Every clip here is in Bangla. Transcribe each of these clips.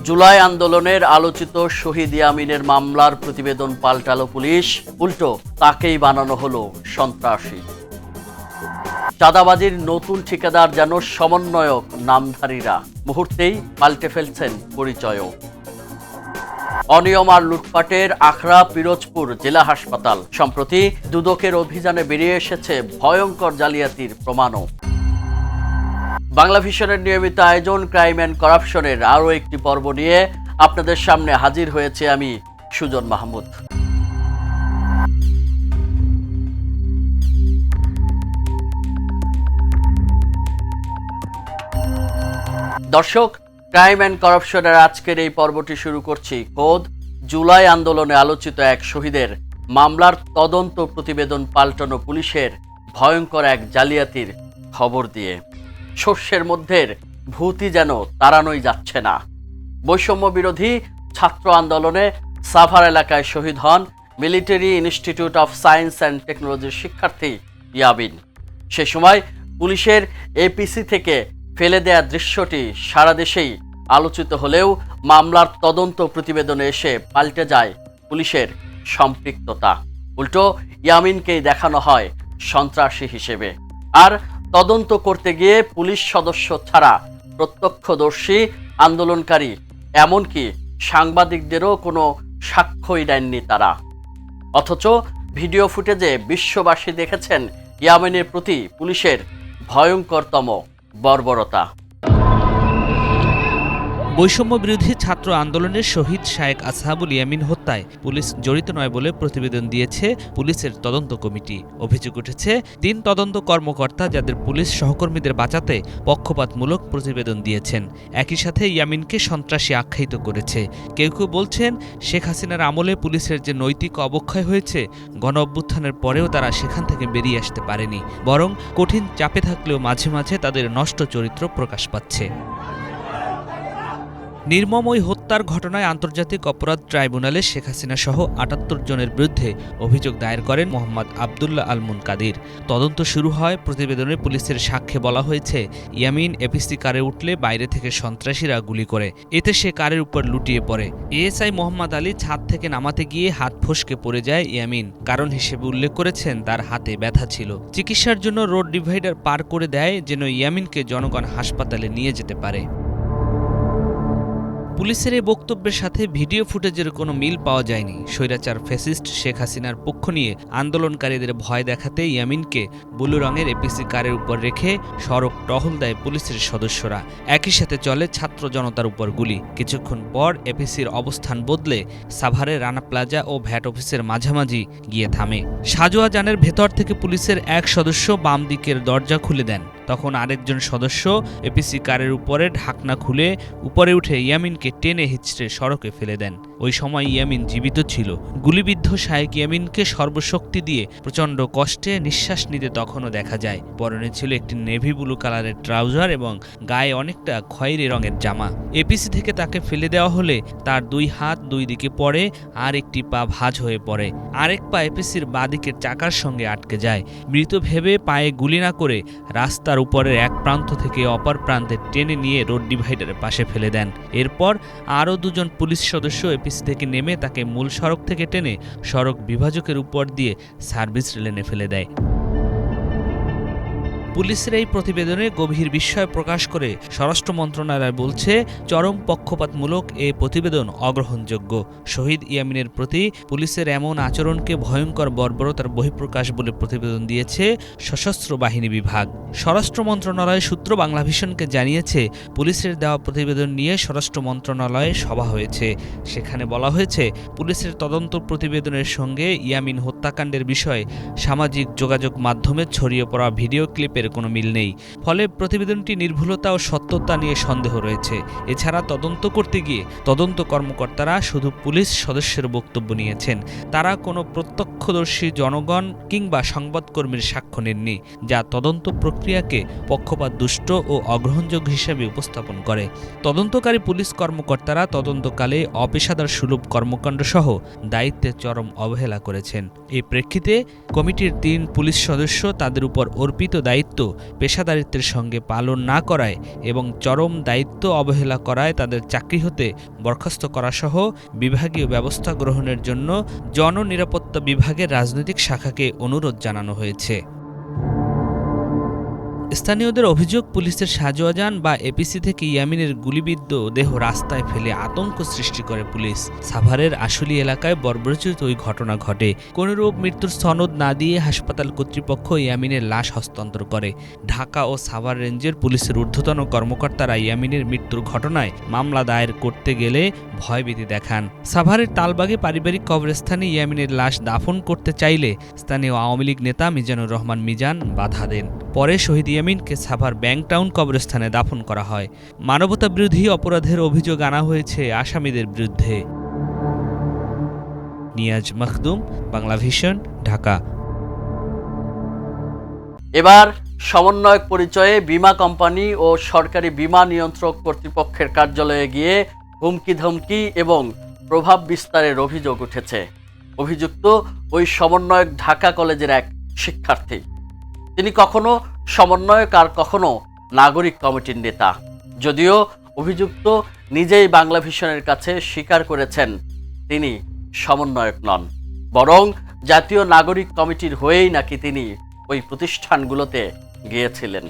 জুলাই আন্দোলনের আলোচিত শহীদ ইয়ামিনের মামলার প্রতিবেদন পাল্টালো পুলিশ, উল্টো তাকেই বানানো হলো সন্ত্রাসী। চাঁদাবাজির নতুন ঠিকাদার যেন সমন্বয়ক নামধারীরা, মুহূর্তেই পাল্টে ফেলছেন পরিচয়ও। অনিয়ম আর লুটপাটের আখড়া পিরোজপুর জেলা হাসপাতাল, সম্প্রতি দুদকের অভিযানে বেরিয়ে এসেছে ভয়ঙ্কর জালিয়াতির প্রমাণও। বাংলা ভিশনের নিয়মিত আয়োজন ক্রাইম অ্যান্ড করাপশনের আরও একটি পর্ব নিয়ে আপনাদের সামনে হাজির হয়েছে আমি সুজন মাহমুদ। দর্শক, ক্রাইম অ্যান্ড করাপশনের আজকের এই পর্বটি শুরু করছি খোদ জুলাই আন্দোলনে আলোচিত এক শহীদের মামলার তদন্ত প্রতিবেদন পাল্টানো পুলিশের ভয়ঙ্কর এক জালিয়াতির খবর দিয়ে। শস্যের মধ্যে ভূতি যেন তাড়ানোই যাচ্ছে না। বৈষম্য বিরোধী ছাত্র আন্দোলনে সাভার এলাকায় শহীদ হন military institute of science and টেকনোলজির শিক্ষার্থী ইয়ামিন। সে সময় পুলিশের এপিসি থেকে ফেলে দেয়া দৃশ্যটি সারা দেশেই আলোচিত হলেও মামলার তদন্ত প্রতিবেদনে এসে পাল্টে যায় পুলিশের সম্পৃক্ততা। উল্টো ইয়ামিনকেই দেখানো হয় সন্ত্রাসী হিসেবে। আর তদন্ত করতে গিয়ে পুলিশ সদস্য ছাড়া প্রত্যক্ষদর্শী, আন্দোলনকারী, এমনকি সাংবাদিকদেরও কোনো সাক্ষ্যই দেননি তারা। অথচ ভিডিও ফুটেজে বিশ্ববাসী দেখেছেন ইয়ামিনের প্রতি পুলিশের ভয়ঙ্করতম বর্বরতা। বৈষম্য বিরোধী ছাত্র আন্দোলনের শহীদ শায়েক আসহাবুল ইয়ামিন হত্যায় পুলিশ জড়িত নয় বলে প্রতিবেদন দিয়েছে পুলিশের তদন্ত কমিটি। অভিযোগ উঠেছে ৩ তদন্ত কর্মকর্তা যাদের পুলিশ সহকর্মীদের বাঁচাতে পক্ষপাতমূলক প্রতিবেদন দিয়েছেন, একই সাথে ইয়ামিনকে সন্ত্রাসী আখ্যায়িত করেছে। কেউ কেউ বলছেন শেখ হাসিনার আমলে পুলিশের যে নৈতিক অবক্ষয় হয়েছে, গণ অভ্যুত্থানের পরেও তারা সেখান থেকে বেরিয়ে আসতে পারেনি, বরং কঠিন চাপে থাকলেও মাঝে মাঝে তাদের নষ্ট চরিত্র প্রকাশ পাচ্ছে। নির্মম ওই হত্যার ঘটনায় আন্তর্জাতিক অপরাধ ট্রাইব্যুনালে শেখ হাসিনা সহ ৭৮ জনের বিরুদ্ধে অভিযোগ দায়ের করেন মোহাম্মদ আবদুল্লাহ আল মুনকাদির। তদন্ত শুরু হয়। প্রতিবেদনে পুলিশের সাক্ষ্যে বলা হয়েছে, ইয়ামিন এপিসি কারে উঠলে বাইরে থেকে সন্ত্রাসীরা গুলি করে, এতে সে কারের উপর লুটিয়ে পড়ে। এএসআই মোহাম্মদ আলী ছাদ থেকে নামাতে গিয়ে হাত ফসকে পড়ে যায় ইয়ামিন। কারণ হিসেবে উল্লেখ করেছেন তার হাতে ব্যথা ছিল। চিকিৎসার জন্য রোড ডিভাইডার পার করে দেয় যেন ইয়ামিনকে জনগণ হাসপাতালে নিয়ে যেতে পারে। পুলিশের এই বক্তব্যের সাথে ভিডিও ফুটেজের কোনো মিল পাওয়া যায়নি। স্বৈরাচার ফ্যাসিস্ট শেখ হাসিনার পক্ষ নিয়ে আন্দোলনকারীদের ভয় দেখাতে ইয়ামিনকে ব্লু রঙের এপিসি কারের উপর রেখে সড়ক টহল দেয় পুলিশের সদস্যরা। একই সাথে চলে ছাত্র জনতার উপর গুলি। কিছুক্ষণ পর এপিসির অবস্থান বদলে সাভারের রানা প্লাজা ও ভ্যাট অফিসের মাঝামাঝি গিয়ে থামে। সাজোয়া যানের ভেতর থেকে পুলিশের এক সদস্য বাম দিকের দরজা খুলে দেন। তখন আরেকজন সদস্য এপিসি কারের উপরে ঢাকনা খুলে উপরে উঠে ইয়ামিনকে টেনে হিঁচড়ে সড়কে ফেলে দেন। ওই সময় ইয়ামিন জীবিত ছিল। গুলিবিদ্ধ শায়েক ইয়ামিনকে সর্বশক্তি দিয়ে প্রচণ্ড কষ্টে নিঃশ্বাস নিতে তখনও দেখা যায়। পরনে ছিল একটি নেভি ব্লু কালারের ট্রাউজার এবং গায়ে অনেকটা খয়েরি রঙের জামা। এপিসি থেকে তাকে ফেলে দেওয়া হলে তার 2 হাত 2 দিকে পড়ে, আর একটি পা ভাঁজ হয়ে পড়ে। আরেক পা এপিসির বাঁদিকের চাকার সঙ্গে আটকে যায়। মৃত ভেবে পায়ে গুলি না করে রাস্তার উপরের এক প্রান্ত থেকে অপর প্রান্তে টেনে নিয়ে রোড ডিভাইডারের পাশে ফেলে দেন। এরপর আরও 2 জন পুলিশ সদস্য এপিসি থেকে নেমে তাকে মূল সড়ক থেকে টেনে সড়ক বিভাজকের উপর দিয়ে সার্ভিস লেনে ফেলে দেয়। পুলিশের এই প্রতিবেদনে গভীর বিস্ময় প্রকাশ করে স্বরাষ্ট্র মন্ত্রণালয় বলছে, চরম পক্ষপাতমূলক এ প্রতিবেদন অগ্রহণযোগ্য। শহীদ ইয়ামিনের প্রতি পুলিশের এমন আচরণকে ভয়ঙ্কর বর্বরতার বহিঃপ্রকাশ বলে প্রতিবেদন দিয়েছে সশস্ত্র বাহিনী বিভাগ। স্বরাষ্ট্র মন্ত্রণালয় সূত্র বাংলা ভিশনকে জানিয়েছে, পুলিশের দেওয়া প্রতিবেদন নিয়ে স্বরাষ্ট্র মন্ত্রণালয়ে সভা হয়েছে। সেখানে বলা হয়েছে, পুলিশের তদন্ত প্রতিবেদনের সঙ্গে ইয়ামিন হত্যাকাণ্ডের বিষয়ে সামাজিক যোগাযোগ মাধ্যমে ছড়িয়ে পড়া ভিডিও ক্লিপের কোনো মিল নেই। ফলে প্রতিবেদনটি নির্ভুলতা ও সত্যতা নিয়ে সন্দেহ রয়েছে। এছাড়া তদন্ত করতে গিয়ে তদন্ত কর্মকর্তারা শুধু পুলিশ সদস্যের বক্তব্য নিয়েছেন। তারা কোনো প্রত্যক্ষদর্শী জনগণ কিংবা সংবাদকর্মীর সাক্ষ্য নেননি, যা তদন্ত প্রক্রিয়াকে পক্ষপাতদুষ্ট ও অগ্রহণযোগ্য হিসেবে উপস্থাপন করে। তদন্তকারী পুলিশ কর্মকর্তারা তদন্তকালে অপেশাদার সুলভ কর্মকাণ্ড সহ দায়িত্বে চরম অবহেলা করেছেন। এই প্রেক্ষিতে কমিটির 3 পুলিশ সদস্য তাদের উপর অর্পিত দায়িত্ব দায়িত্ব পেশাদারিত্বের সঙ্গে পালন না করায় এবং চরম দায়িত্ব অবহেলা করায় তাদের চাকরি হতে বরখাস্ত করাসহ বিভাগীয় ব্যবস্থা গ্রহণের জন্য জননিরাপত্তা বিভাগের রাজনৈতিক শাখাকে অনুরোধ জানানো হয়েছে। স্থানীয়দের অভিযোগ, পুলিশের সাজোয়াজান বা এপিসি থেকে ইয়ামিনের গুলিবিদ্ধ দেহ রাস্তায় ফেলে আতঙ্ক সৃষ্টি করে পুলিশ। সাভারের আশুলি এলাকায় বর্বরোচিত ওই ঘটনা ঘটে। কোনরূপ মৃত্যুর সনদ না দিয়ে হাসপাতাল কর্তৃপক্ষ ইয়ামিনের লাশ হস্তান্তর করে। ঢাকা ও সাভার রেঞ্জের পুলিশের ঊর্ধ্বতন কর্মকর্তারা ইয়ামিনের মৃত্যুর ঘটনায় মামলা দায়ের করতে গেলে ভয়ভীতি দেখান। সাভারের তালবাগে পারিবারিক কবরস্থানে ইয়ামিনের লাশ দাফন করতে চাইলে স্থানীয় আওয়ামী লীগ নেতা মিজানুর রহমান মিজান বাধা দেন। পরে শহীদ ইয়ামিনকে সাভার ব্যাংক টাউন কবরস্থানে দাফন করা হয়। মানবতাবিরোধী অপরাধের অভিযোগ আনা হয়েছে আসামিদের বিরুদ্ধে। নিয়াজ মখদুম, বাংলা ভিশন, ঢাকা। এবার সমন্বয়ক পরিচয়ে বীমা কোম্পানি ও সরকারি বীমা নিয়ন্ত্রক কর্তৃপক্ষের কার্যালয়ে গিয়ে হুমকি ধমকি এবং প্রভাব বিস্তারের অভিযোগ উঠেছে। অভিযুক্ত ওই সমন্বয়ক ঢাকা কলেজের এক শিক্ষার্থী। তিনি কখনো সমন্বয়ক আর কখনো নাগরিক কমিটির নেতা। যদিও অভিযুক্ত নিজেই বাংলা ভিশনের কাছে স্বীকার করেছেন তিনি সমন্বয়ক নন, বরং জাতীয় নাগরিক কমিটির হয়েই নাকি তিনি ওই প্রতিষ্ঠানগুলোতে গিয়েছিলেন।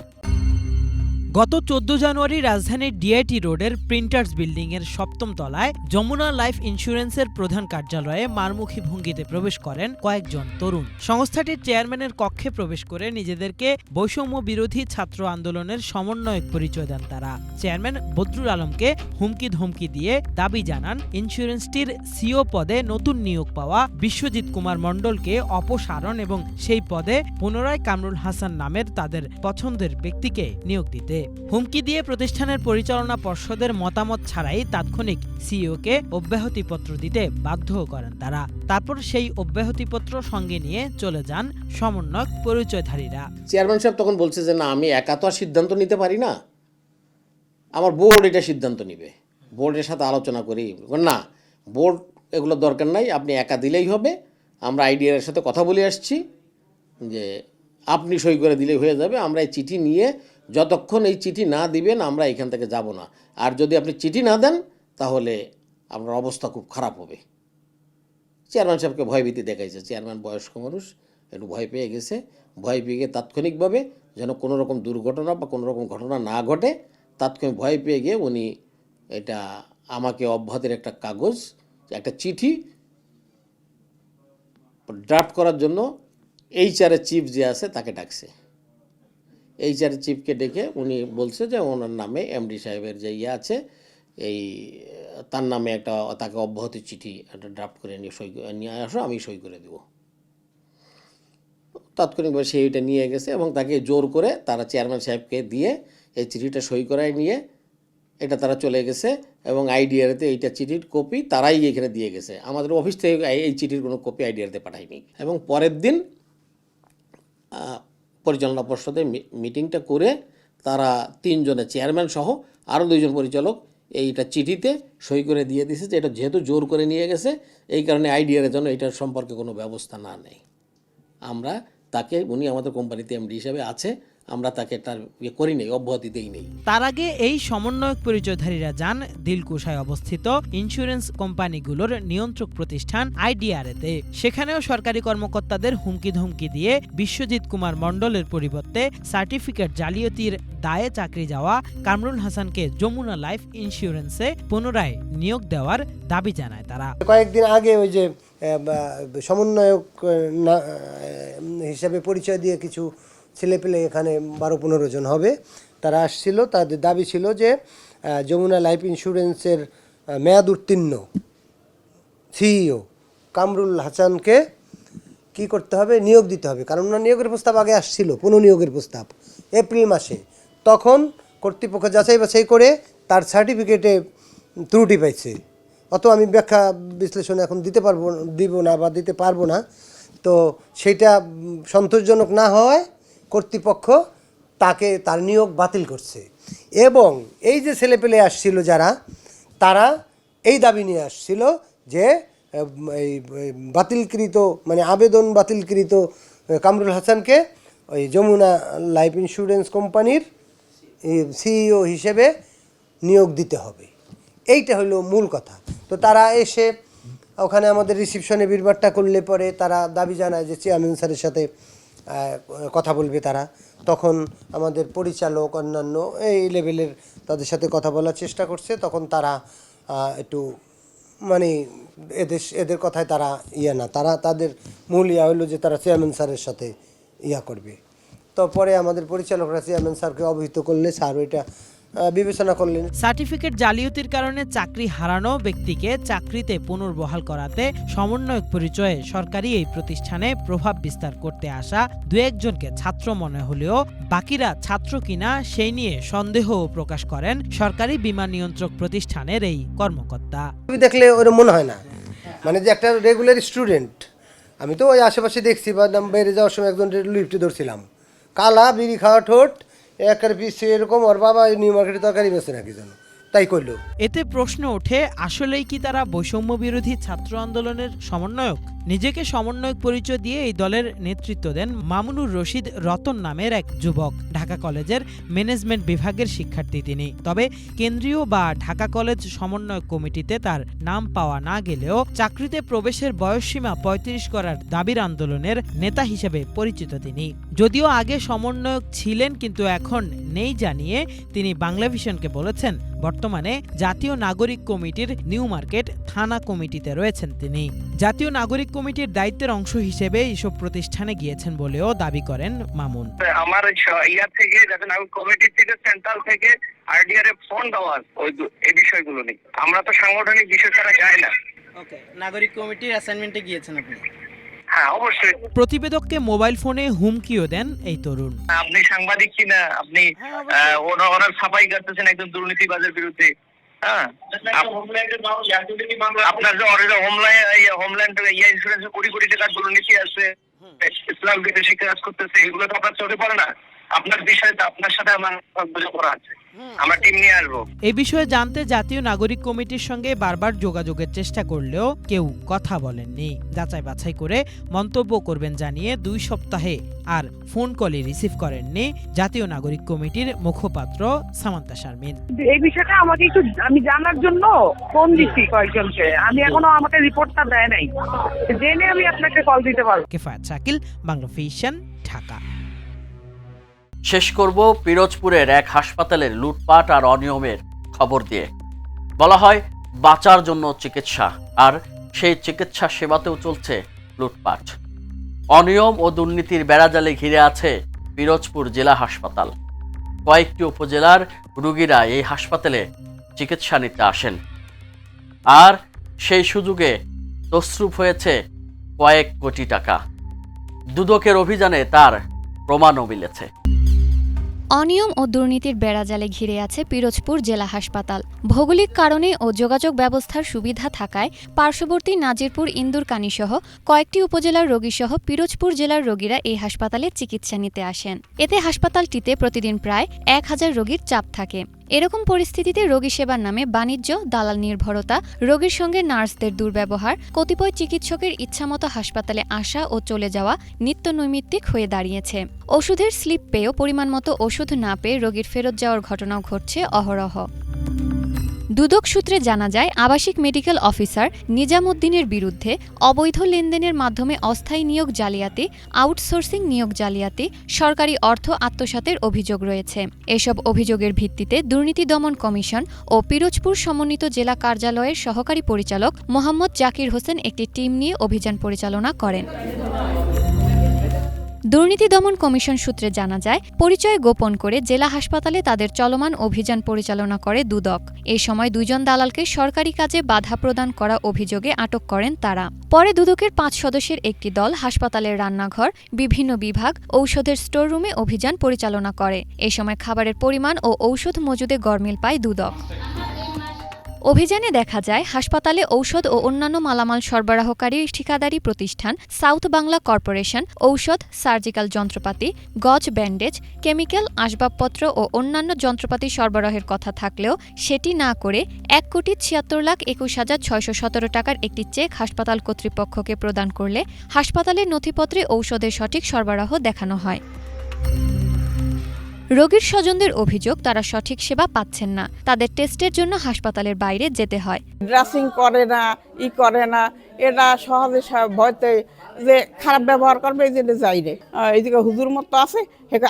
গত 14 জানুয়ারি রাজধানীর ডিআইটি রোডের প্রিন্টার্স বিল্ডিংয়ের 7ম তলায় যমুনা লাইফ ইন্স্যুরেন্সের প্রধান কার্যালয়ে মারমুখী ভঙ্গিতে প্রবেশ করেন কয়েকজন তরুণ। সংস্থাটির চেয়ারম্যানের কক্ষে প্রবেশ করে নিজেদেরকে বৈষম্য বিরোধী ছাত্র আন্দোলনের সমন্বয়ক পরিচয় দেন তারা। চেয়ারম্যান বদরুল আলমকে হুমকি ধমকি দিয়ে দাবি জানান ইন্স্যুরেন্সটির সিও পদে নতুন নিয়োগ পাওয়া বিশ্বজিৎ কুমার মণ্ডলকে অপসারণ এবং সেই পদে পুনরায় কামরুল হাসান নামের তাদের পছন্দের ব্যক্তিকে নিয়োগ দিতে। হুমকি দিয়ে প্রতিষ্ঠানের পরিচালনা পর্ষদের মতামত ছাড়াই তাৎক্ষণিক সিইওকে অব্যাহতিপত্র দিতে বাধ্য করেন তারা। তারপর সেই অব্যাহতিপত্র সঙ্গে নিয়ে চলে যান সমন্বয়ক পরিচয়ধারীরা। চেয়ারম্যান সাহেব তখন বলছে যে না, আমি একা তো আর সিদ্ধান্ত নিতে পারি না, আমার বোর্ড এটা সিদ্ধান্ত নিবে, বোর্ডের সাথে আলোচনা করি। না, বোর্ড এগুলো দরকার নাই, আপনি একা দিলেই হবে। আমরা আইডিআর সাথে কথা বলে আসছি যে আপনি সই করে দিলেই হয়ে যাবে। আমরা এই চিঠি নিয়ে যতক্ষণ এই চিঠি না দিবেন আমরা এখান থেকে যাব না, আর যদি আপনি চিঠি না দেন তাহলে আপনার অবস্থা খুব খারাপ হবে। চেয়ারম্যান সাহেবকে ভয়ভীতি দেখাইছে। চেয়ারম্যান বয়স্ক মানুষ, একটু ভয় পেয়ে গেছে। ভয় পেয়ে গিয়ে তাৎক্ষণিকভাবে যেন কোনো রকম দুর্ঘটনা বা কোনো রকম ঘটনা না ঘটে, তাৎক্ষণিক ভয় পেয়ে গিয়ে উনি এটা আমাকে অব্যাহতির একটা কাগজ, একটা চিঠি ড্রাফট করার জন্য এইচআরের চিফ যে আছে তাকে ডাকছে। এইচআরের চিফকে ডেকে উনি বলছে যে ওনার নামে এমডি সাহেবের যে আছে এই তার নামে একটা তাকে অব্যাহতি চিঠি একটা ড্রাফট করে নিয়ে আসো, আমি সই করে দেব। তাৎক্ষণিকভাবে সে এটা নিয়ে গেছে এবং তাকে জোর করে তারা চেয়ারম্যান সাহেবকে দিয়ে এই চিঠিটা সই করায় নিয়ে এটা তারা চলে গেছে এবং আইডিআরতে এইটা চিঠির কপি তারাই এখানে দিয়ে গেছে। আমাদের অফিস থেকে এই চিঠির কোনো কপি আইডিআরতে পাঠায়নি। এবং পরের দিন পরিচালনা পর্ষদে মিটিংটা করে তারা 3 জনের চেয়ারম্যান সহ আরও 2 জন পরিচালক এইটা চিঠিতে সই করে দিয়ে দিয়েছে যে এটা যেহেতু জোর করে নিয়ে গেছে এই কারণে আইডিআরের জন্য এটার সম্পর্কে কোনো ব্যবস্থা না নেই। আমরা তাকে, উনি আমাদের কোম্পানিতে এমডি হিসেবে আছে, আমরা তাকে তার করি নেই, অব্যাহতি দেই নেই। তার আগে এই সমন্বয়ক পরিচয়ধারীরা যান দিলকুশায় অবস্থিত ইন্স্যুরেন্স কোম্পানিগুলোর নিয়ন্ত্রক প্রতিষ্ঠান আইডিআরএতে। সেখানেও সরকারি কর্মকর্তাদের হুমকি ধমকি দিয়ে বিশ্বজিৎ কুমার মণ্ডলের পরিবর্তে সার্টিফিকেট জালিয়াতির দায়ে চাকরি যাওয়া কামরুল হাসানকে যমুনা লাইফ ইন্স্যুরেন্সে পুনরায় নিয়োগ দেওয়ার দাবি জানায় তারা। কয়েকদিন আগে ওই যে সমন্বয়ক হিসাবে পরিচয় দিয়ে কিছু ছেলেপেলে এখানে 12-15 জন হবে, তারা আসছিল। তাদের দাবি ছিল যে যমুনা লাইফ ইন্স্যুরেন্সের মেয়াদ উত্তীর্ণ সিইও কামরুল হাসানকে কি করতে হবে, নিয়োগ দিতে হবে। কারণ ওনার নিয়োগের প্রস্তাব আগে আসছিল, পুনঃনিয়োগের প্রস্তাব এপ্রিল মাসে। তখন কর্তৃপক্ষ যাচাই বাছাই করে তার সার্টিফিকেটে ত্রুটি পাইছে। অত আমি ব্যাখ্যা বিশ্লেষণ এখন দিব না। তো সেটা সন্তোষজনক না হওয়ায় কর্তৃপক্ষ তার নিয়োগ বাতিল করছে। এবং এই যে ছেলেপেলে আসছিল যারা, তারা এই দাবি নিয়ে আসছিল যে এই বাতিলকৃত মানে আবেদন বাতিলকৃত কামরুল হাসানকে ওই যমুনা লাইফ ইন্স্যুরেন্স কোম্পানির সিইও হিসেবে নিয়োগ দিতে হবে। এইটা হলো মূল কথা। তো তারা এসে ওখানে আমাদের রিসিপশনে বিড়বারটা করলে পরে তারা দাবি জানায় যে চেয়ারম্যান স্যারের সাথে কথা বলবে তারা। তখন আমাদের পরিচালক অন্যান্য এই লেভেলের তাদের সাথে কথা বলার চেষ্টা করছে। তখন তারা একটু মানে এদের কথায় তারা তাদের মূল হলো যে তারা চেয়ারম্যান স্যারের সাথে করবে। তো পরে আমাদের পরিচালকরা চেয়ারম্যান স্যারকে অবহিত করলে স্যার ওইটা বিবেচনা করলেন। সার্টিফিকেট জালিয়াতির কারণে চাকরি হারানো ব্যক্তিকে চাকরিতে পুনর্বহাল করাতে সমন্বয়ক পরিচয়ে সরকারি এই প্রতিষ্ঠানে প্রভাব বিস্তার করতে আসা দু একজনকে ছাত্র মনে হলেও বাকিরা ছাত্র কিনা সেই নিয়ে সন্দেহও প্রকাশ করেন সরকারি বীমা নিয়ন্ত্রক প্রতিষ্ঠানের এই কর্মকর্তা। দেখলে ওরকম মনে হয় না, মানে যে একটা রেগুলার স্টুডেন্ট। আমি তো ওই আশেপাশে দেখছি বা বেড়ে যাওয়ার সময় একজন লিফটে ধরছিলাম, কালা বিড়ি খাওয়া ঠোঁট একের পিছিয়ে এরকম, ওর বাবা নিউ মার্কেটে তরকারি বেছে নাকি যেন তাই করলো। এতে প্রশ্ন ওঠে, আসলেই কি তারা বৈষম্য বিরোধী ছাত্র আন্দোলনের সমন্বয়ক? নিজেকে সমন্বয়ক পরিচয় দিয়ে এই দলের নেতৃত্ব দেন মামুনুর রশিদ রতন নামের এক যুবক। ঢাকা কলেজের ম্যানেজমেন্ট বিভাগের শিক্ষার্থী তিনি। তবে কেন্দ্রীয় বা ঢাকা কলেজ সমন্বয়ক কমিটিতে তার নাম পাওয়া না গেলেও চাকরিতে প্রবেশের বয়সসীমা ৩৫ করার দাবির আন্দোলনের নেতা হিসেবে পরিচিত তিনি। যদিও আগে সমন্বয়ক ছিলেন কিন্তু এখন নেই জানিয়ে তিনি বাংলাভিশনকে বলেছেন বর্তমানে জাতীয় নাগরিক কমিটির নিউ মার্কেট থানা কমিটিতে রয়েছেন তিনি। জাতীয় নাগরিক কমিটির দায়িত্বের অংশ হিসেবে এসব প্রতিষ্ঠানে গিয়েছেন বলেও দাবি করেন মামুন। আমার থেকে জাতীয় নাগরিক কমিটি থেকে সেন্ট্রাল থেকে আরডিআর এ ফোন দেওয়া ওই এই বিষয়গুলো নিয়ে। আমরা তো সাংগঠনিক বিষয় ছাড়া যাই না। ওকে, নাগরিক কমিটির অ্যাসাইনমেন্টে গিয়েছেন আপনি? হ্যাঁ, অবশ্যই। প্রতিবেদককে মোবাইল ফোনে হুমকিও দেন এই তরুণ। আপনি সাংবাদিক কিনা, আপনি ওনার ছাপাই করতেছেন একজন দুর্নীতিবাজের বিরুদ্ধে। হ্যাঁ, আপনার যে হোমল্যান্ড ইন্স্যুরেন্স কোটি কোটি টাকার দুর্নীতি আছে, ইসলাম বিদেশি কাজ করতেছে, এগুলো তো আপনার চোখে পড়ে না। আপনার বিষয়ে তো আপনার সাথে আমার বোঝাপড়া আছে, আমরা টিম নিয়ে আসবো। এই বিষয়ে জানতে জাতীয় নাগরিক কমিটির সঙ্গে বারবার যোগাযোগের চেষ্টা করলেও কেউ কথা বলেননি। যাচাই বাছাই করে মন্তব্য করবেন জানিয়ে 2 সপ্তাহে আর ফোন কলই রিসিভ করেননি জাতীয় নাগরিক কমিটির মুখপাত্র সামান্তা শারমিন। এই বিষয়টা আমাকে একটু আমি জানার জন্য ফোন দিচ্ছি কয়েকজনকে, আমি এখনো আমাকে রিপোর্টটা দেয় নাই, জেনে আমি আপনাকে কল দিতে পারবো। কেফায়েত শাকিল, বাংলাভিশন, ঢাকা। শেষ করব পিরোজপুরের এক হাসপাতালের লুটপাট আর অনিয়মের খবর দিয়ে। বলা হয় বাঁচার জন্য চিকিৎসা, আর সেই চিকিৎসা সেবাতেও চলছে লুটপাট। অনিয়ম ও দুর্নীতির বেড়াজালে ঘিরে আছে পিরোজপুর জেলা হাসপাতাল। কয়েকটি উপজেলার রোগীরা এই হাসপাতালে চিকিৎসা নিতে আসেন, আর সেই সুযোগে তছরূপ হয়েছে কয়েক কোটি টাকা। দুদকের অভিযানে তার প্রমাণও মিলেছে। অনিয়ম ও দুর্নীতির বেড়াজালে ঘিরে আছে পিরোজপুর জেলা হাসপাতাল। ভৌগোলিক কারণে ও যোগাযোগ ব্যবস্থার সুবিধা থাকায় পার্শ্ববর্তী নাজিরপুর, ইন্দুরকানী সহ কয়েকটি উপজেলার রোগীসহ পিরোজপুর জেলার রোগীরা এই হাসপাতালে চিকিৎসা নিতে আসেন। এতে হাসপাতালটিতে প্রতিদিন প্রায় 1000 রোগীর চাপ থাকে। এরকম পরিস্থিতিতে রোগী সেবার নামে বাণিজ্য, দালাল নির্ভরতা, রোগীর সঙ্গে নার্সদের দুর্ব্যবহার, কতিপয় চিকিৎসকের ইচ্ছামতো হাসপাতালে আসা ও চলে যাওয়া নিত্য নৈমিত্তিক হয়ে দাঁড়িয়েছে। ওষুধের স্লিপ পেয়েও পরিমাণমতো ওষুধ না পেয়ে রোগীর ফেরত যাওয়ার ঘটনাও ঘটছে অহরহ। দুদক সূত্রে জানা যায়, আবাসিক মেডিকেল অফিসার নিজামুদ্দিনের বিরুদ্ধে অবৈধ লেনদেনের মাধ্যমে অস্থায়ী নিয়োগ জালিয়াতি, আউটসোর্সিং নিয়োগ জালিয়াতি, সরকারি অর্থ আত্মসাতের অভিযোগ রয়েছে। এসব অভিযোগের ভিত্তিতে দুর্নীতি দমন কমিশন ও পিরোজপুর সমন্বিত জেলা কার্যালয়ের সহকারী পরিচালক মোহাম্মদ জাকির হোসেন একটি টিম নিয়ে অভিযান পরিচালনা করেন। দুর্নীতি দমন কমিশন সূত্রে জানা যায়, পরিচয় গোপন করে জেলা হাসপাতালে তাদের চলমান অভিযান পরিচালনা করে দুদক। এই সময় 2 জন দালালকে সরকারি কাজে বাধা প্রদান করা অভিযোগে আটক করেন তারা। পরে দুদকের 5 সদস্যের একটি দল হাসপাতালের রান্নাঘর, বিভিন্ন বিভাগ, ঔষধের স্টোর রুমে অভিযান পরিচালনা করে। এই সময় খাবারের পরিমাণ ও ঔষধ মজুদে গরমিল পায় দুদক। অভিযানে দেখা যায়, হাসপাতালে ঔষধ ও অন্যান্য মালামাল সরবরাহকারী ঠিকাদারি প্রতিষ্ঠান সাউথ বাংলা কর্পোরেশন ঔষধ, সার্জিক্যাল যন্ত্রপাতি, গজ ব্যান্ডেজ, কেমিক্যাল, আসবাবপত্র ও অন্যান্য যন্ত্রপাতি সরবরাহের কথা থাকলেও সেটি না করে 1,76,21,617 টাকার একটি চেক হাসপাতাল কর্তৃপক্ষকে প্রদান করলে হাসপাতালের নথিপত্রে ঔষধের সঠিক সরবরাহ দেখানো হয়। রোগীর স্বজনদের অভিযোগ তারা সঠিক সেবা পাচ্ছেন না, তাদের টেস্টের জন্য হাসপাতালের বাইরে যেতে হয়। ড্রেসিং করে না, করে না, এটা সহজে ভয়তে যে খারাপ ব্যবহার করবে এই জন্য যাই রে। এইদিকে হুজুর মতো আছে,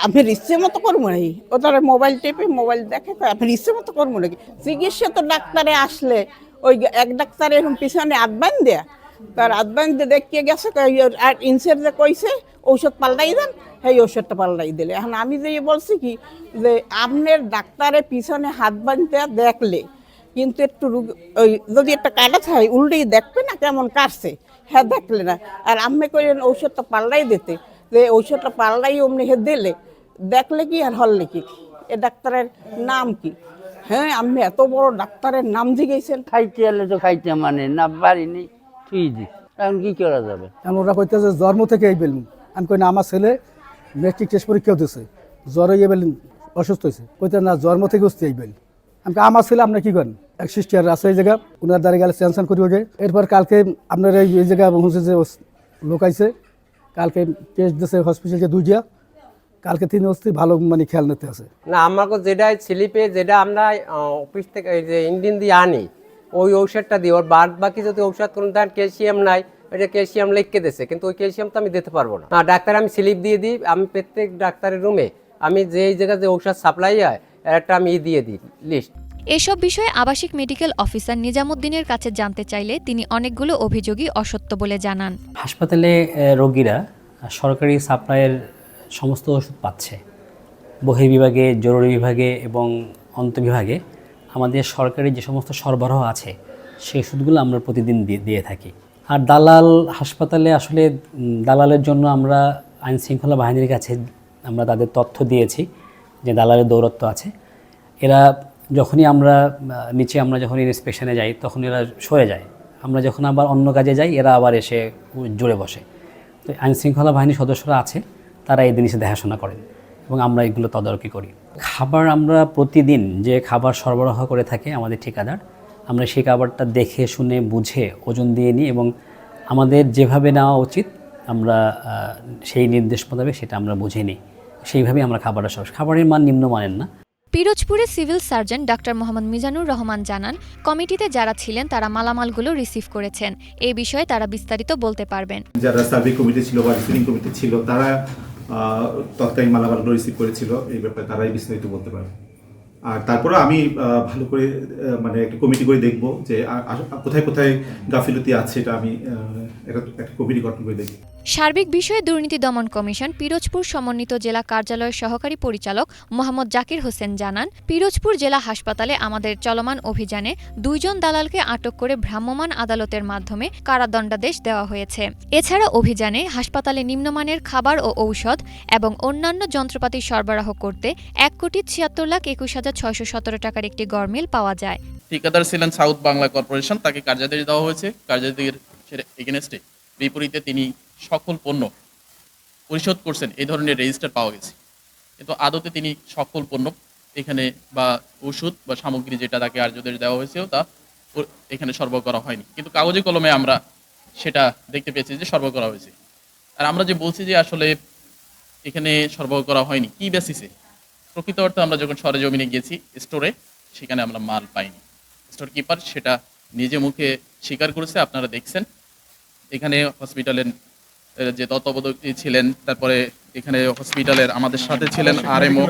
আমি ইচ্ছে মতো করবো নাকি, ও তারা মোবাইল টেপে মোবাইল দেখে, আমি ইচ্ছে মতো করবো নাকি। চিকিৎসা তো ডাক্তারে আসলে ওই এক ডাক্তার এরকম পিছনে আধবান দেয়া, তার আধবান দিয়ে দেখিয়ে গেছে আর ইনসের যে কইছে ঔষধ পাল্টাই দেন, সেই ঔষধটা পাল্টাই দিলে। এখন আমি যে বলছি কি যে আপনার ডাক্তারের পিছনে হাত বাঁধতে দেখলে কিন্তু একটু ওই যদি একটা কাটা থাকে উল্টেই দেখবে না কেমন কাটছে, হ্যাঁ দেখলে না। আর আমি কইলেন ঔষধটা পাল্টাই দিতে, যে ঔষধটা পাল্টাই অমনি হে দিলে দেখলে কি আর হলে কি, এ ডাক্তারের নাম কি? হ্যাঁ আমি এত বড় ডাক্তারের নাম দিয়ে গেছেন। খাইতে এলে তো খাইতে মানে না পারিনি, তুই দি এখন কি করা যাবে? ওরা কইতেছে জন্ম থেকে এই বেলুন, আমি কই না আমার ছেলে মেট্রিক টেস্ট পরীক্ষাও দিচ্ছে, জ্বর হয়ে বেলুন অসুস্থ হয়েছে, কইতে না জন্ম থেকে হচ্ছে এই বেল। আমি আমার ছেলে আপনার কি করেন, এক সিস্টার আছে এই জায়গা, ওনার দ্বারা গেলে স্যাংশন করি ওঠে। এরপর কালকে আপনার এই জায়গায় হচ্ছে যে লোক আইছে, কালকে টেস্ট দিচ্ছে হসপিটালকে 2টা, কালকে 3 হচ্ছে ভালো মানে খেয়াল নিতে আছে না। আমাকে যেটা স্লিপে যেটা আমরা অফিস থেকে এই যে ইঞ্জিন দিয়ে আনি ওই ঔষধটা দিই, ওর বাদ বাকি যদি ঔষধ কোনো দেন ক্যালসিয়াম নাই, ওইটা ক্যালসিয়াম লিখকে দিচ্ছে, কিন্তু ওই ক্যালসিয়াম তো আমি দিতে পারবো না। ডাক্তার আমি স্লিপ দিয়ে দিই, আমি প্রত্যেক ডাক্তারের রুমে আমি যেই জায়গায় যে ঔষধ সাপ্লাই হয় একটা আমি দিয়ে দিই লিস্ট। এসব বিষয়ে আবাসিক মেডিকেল অফিসার নিজামুদ্দিনের কাছে জানতে চাইলে তিনি অনেকগুলো অভিযোগই অসত্য বলে জানান। হাসপাতালে রোগীরা সরকারি সাপ্লাইয়ের সমস্ত ওষুধ পাচ্ছে, বহির্বিভাগে, জরুরি বিভাগে এবং অন্তঃবিভাগে আমাদের সরকারি যে সমস্ত সরবরাহ আছে সেই ওষুধগুলো আমরা প্রতিদিন দিয়ে থাকি। আর দালাল হাসপাতালে আসলে দালালের জন্য আমরা আইনশৃঙ্খলা বাহিনীর কাছে আমরা তাদের তথ্য দিয়েছি যে দালালের দৌরত্ব আছে। এরা যখনই আমরা নিচে আমরা যখন ইন্সপেকশনে যাই তখন এরা সরে যায়, আমরা যখন আবার অন্য কাজে যাই এরা আবার এসে জুড়ে বসে। তো আইনশৃঙ্খলা বাহিনীর সদস্যরা আছে, তারা এই জিনিসে দেখাশোনা করেন এবং আমরা এগুলো তদারকি করি। খাবার আমরা প্রতিদিন যে খাবার সরবরাহ করে থাকে আমাদের ঠিকাদার, আমরা সেই খাবারটা দেখে শুনে বুঝে ওজন দিয়ে নিই এবং আমাদের যেভাবে নেওয়া উচিত আমরা সেই নির্দেশ মোতাবেক সেটা আমরা বুঝে নিই, সেইভাবেই আমরা খাবারের মান নিম্নমানের না। পিরোজপুরে civil surgeon doctor Mohammad Mizanur Rahman জানান, কমিটিতে যারা ছিলেন তারা মালামালগুলো রিসিভ করেছেন, এই বিষয়ে তারা বিস্তারিত বলতে পারবেন। যারা সার্ভে কমিটি ছিল বা রিসিভিং কমিটি ছিল তারা তৎকালীন মালামালগুলো রিসিভ করেছিল, এই ব্যাপারে তারাই বিস্তারিত বলতে পারবে। আর তারপরে আমি ভালো করে মানে একটা কমিটি করে দেখব যে কোথায় কোথায় গাফিলতি আছে, এটা আমি একটা কমিটি গঠন করে দেখব। সার্বিক বিষয়ে দুর্নীতি দমন কমিশন পিরোজপুর সমন্বিত জেলা কার্যালয়ের সহকারী পরিচালক মোহাম্মদ জাকির হোসেন জানান, পিরোজপুর জেলা হাসপাতালে আমাদের চলমান অভিযানে 2 জন দালালকে আটক করে ভ্রাম্যমাণ আদালতের মাধ্যমে কারাদণ্ডাদেশ দেওয়া হয়েছে। এছাড়া অভিযানে হাসপাতালে নিম্নমানের খাবার ও ঔষধ এবং অন্যান্য যন্ত্রপাতি সরবরাহ করতে 1,76,21,617 টাকার একটি গড়মিল পাওয়া যায়। ঠিকাদার ছিলেন সাউথ বাংলা কর্পোরেশন, তাকে কার্যাদেশ দেওয়া হয়েছে। কার্যাদেশের এগেনস্টে বিপরীতে তিনি সকল পণ্য পরিশোধ করছেন এই ধরনের রেজিস্টার পাওয়া গেছে, কিন্তু আদতে তিনি সকল পণ্য এখানে বা ওষুধ বা সামগ্রী যেটা তাকে কার্যাদেশ দেওয়া হয়েছে তা এখানে সরবরাহ করা হয়নি, কিন্তু কাগজে কলমে আমরা সেটা দেখতে পেয়েছি যে সরবরাহ করা হয়েছে। আর আমরা যে বলছি যে আসলে এখানে সরবরাহ করা হয়নি কি বেসিসে, প্রকৃত অর্থে আমরা যখন সরেজমিনে গেছি স্টোরে, সেখানে আমরা মাল পাইনি। স্টোর কিপার সেটা নিজে মুখে স্বীকার করেছে, আপনারা দেখছেন। এখানে হসপিটালের যে তত্ত্বাবধায়ক ছিলেন, তারপরে এখানে হসপিটালের আমাদের সাথে ছিলেন আরএমও,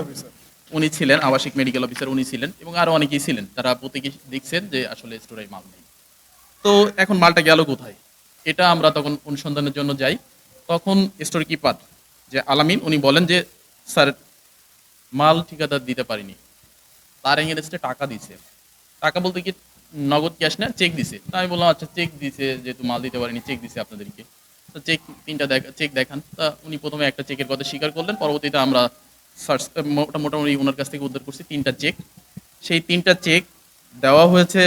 উনি ছিলেন, আবাসিক মেডিকেল অফিসার উনি ছিলেন, এবং আরও অনেকেই ছিলেন, তারা প্রত্যেকে দেখছেন যে আসলে স্টোরে মাল নেই। তো এখন মালটা গেল কোথায়, এটা আমরা তখন অনুসন্ধানের জন্য যাই। তখন স্টোর কিপার যে আলামিন উনি বলেন যে স্যার মাল ঠিকাদার দিতে পারিনি, তার এগেনস্টে টাকা দিছে। টাকা বলতে কি নগদ ক্যাশ না, চেক দিছে। তো আমি বললাম আচ্ছা চেক দিছে, যেহেতু মাল দিতে পারিনি চেক দিছে আপনাদেরকে, তো চেক 3টা চেক দেখান। তা উনি প্রথমে একটা চেকের কথা স্বীকার করলেন, পরবর্তীতে আমরা মোটামুটি ওনার কাছ থেকে উদ্ধার করছি 3টা চেক। সেই 3টা চেক দেওয়া হয়েছে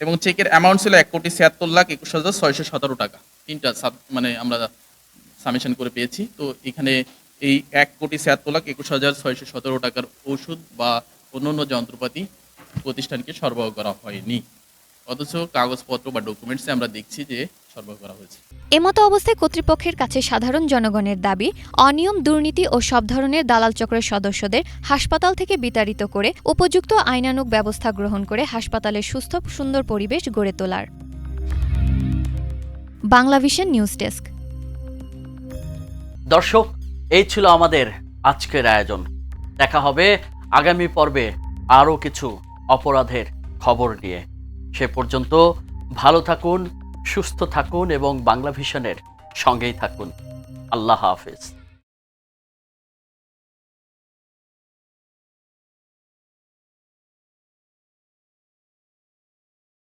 এবং চেকের অ্যামাউন্ট ছিল 1,76,21,617 টাকা। 3টা মানে আমরা সামেশন করে পেয়েছি। তো এখানে এই 1,76,21,617 টাকার ওষুধ বা অন্যান্য যন্ত্রপাতি প্রতিষ্ঠানকে সরবরাহ করা হয়নি। অথচ কাগজপত্র বা ডকুমেন্টসে আমরা দেখছি যে সরবরাহ করা হয়েছে। এমতো অবস্থায় কর্তৃপক্ষের কাছে সাধারণ জনগণের দাবি, অনিয়ম, দুর্নীতি ও সব ধরনের দালাল চক্রের সদস্যদের হাসপাতাল থেকে বিতাড়িত করে উপযুক্ত আইনানুগ ব্যবস্থা গ্রহণ করে হাসপাতালের সুস্থ সুন্দর পরিবেশ গড়ে তোলার। Banglavision news desk. দর্শক, এই ছিল আমাদের আজকের আয়োজন। দেখা হবে আগামী পর্বে আরও কিছু অপরাধের খবর নিয়ে। সে পর্যন্ত ভালো থাকুন, সুস্থ থাকুন এবং বাংলাভিশনের সঙ্গেই থাকুন। আল্লাহ হাফেজ।